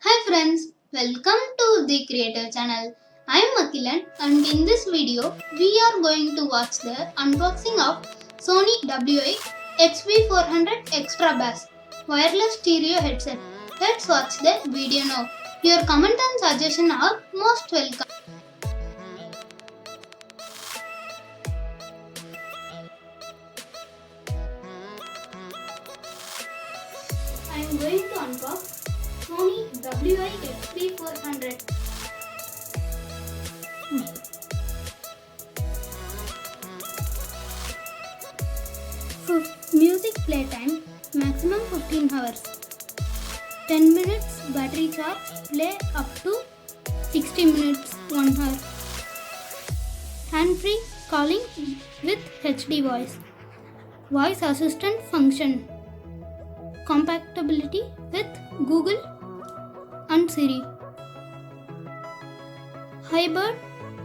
Hi friends, welcome to the Creator channel. I am Akilan and in this video we are going to watch the unboxing of Sony WI-XB 400 Extra Bass wireless stereo headset. Let's watch the video now. Your comment and suggestion are most welcome. I am going to unbox Sony WI-XB 400. Music playtime maximum 15 hours. 10 minutes battery charge, play up to 60 minutes 1 hour. Hand-free calling with HD voice. Voice assistant function. Compatibility with Google and Siri. Hybrid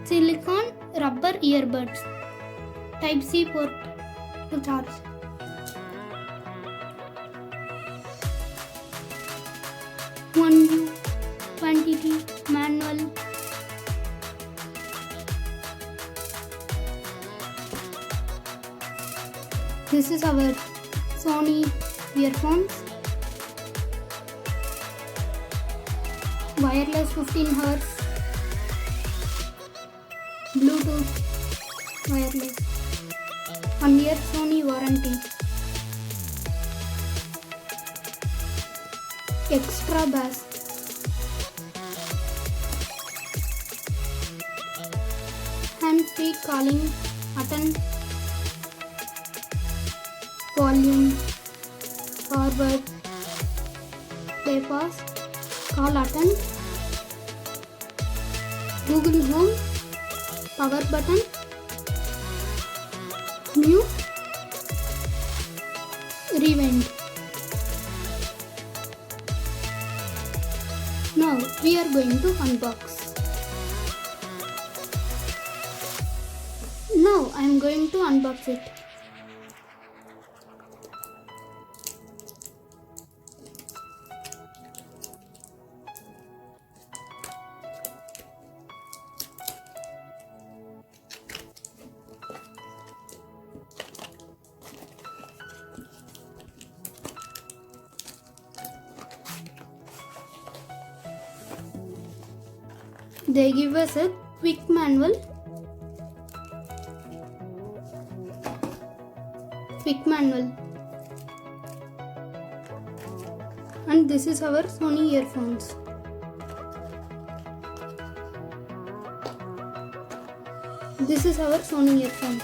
silicone rubber earbuds. Type-C port to charge. One view, quantity, manual. This is our Sony earphones. Wireless 15 hours. Bluetooth wireless. 1 year Sony warranty. Extra bass. Hand-free calling, attend, volume, forward, play pause, call attend, Google Home, power button, mute, rewind. Now we are going to unbox. Now I am going to unbox it. They give us a quick manual. And this is our Sony earphones. This is our Sony earphone.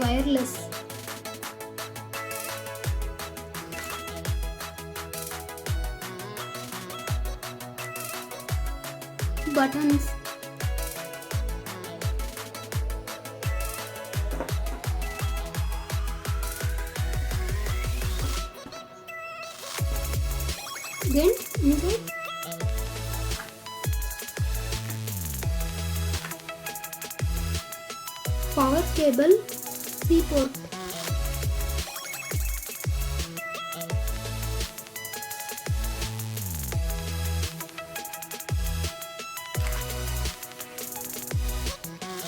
Wireless. Buttons. Then inside power cable, C port.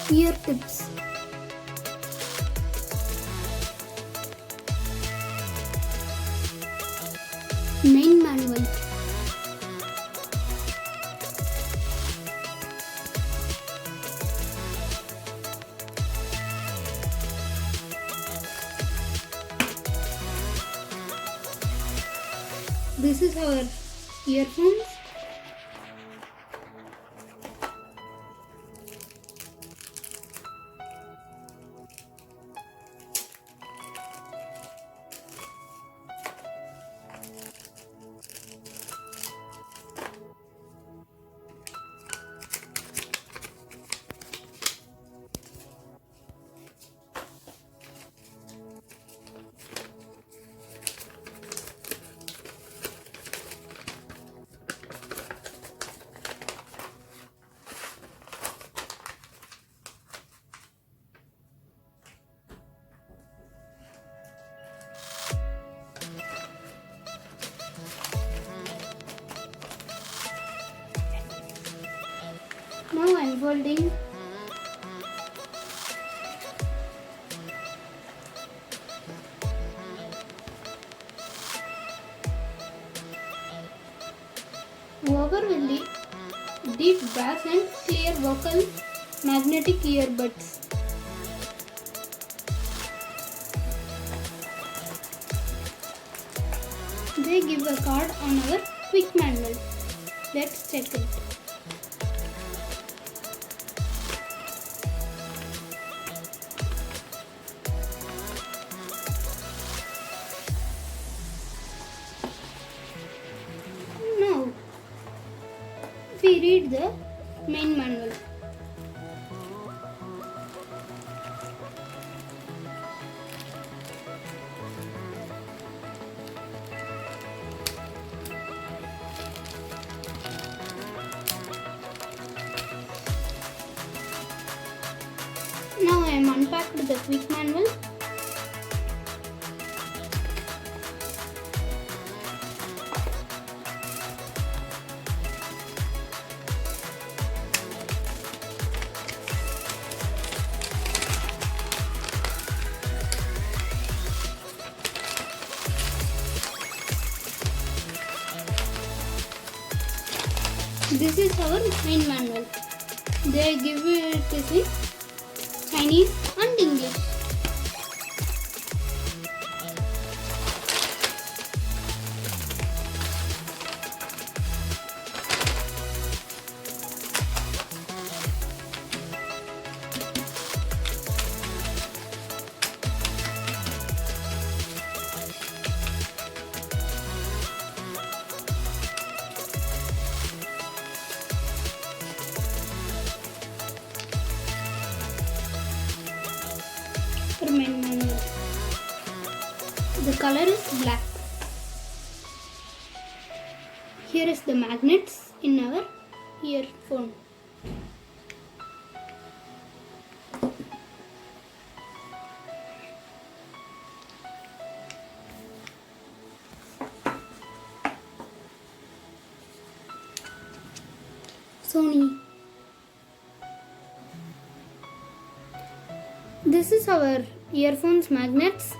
Ear tips. Main manual. This is our earphones. Now I am folding. Overwhelmingly deep bass and clear vocal magnetic earbuds. They give a card on our quick manual. Let's check it. Now we read the main manual. Now I am unpacked the quick manual. This is our main manual. They give it in Chinese and English. Main manual. The color is black. Here is the magnets in our earphone. Sony. This is our earphones magnets.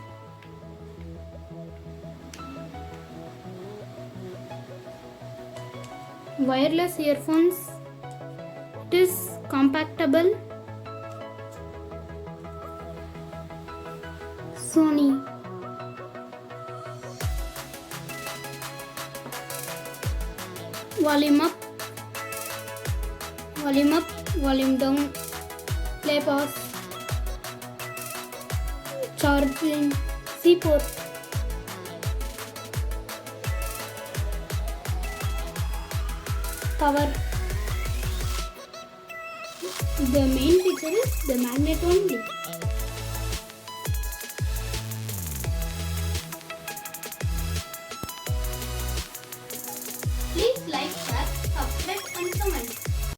Wireless earphones. It is compactable. Sony. Volume up, volume down, play pause, charging, C port. Power. The main feature is the magnet only.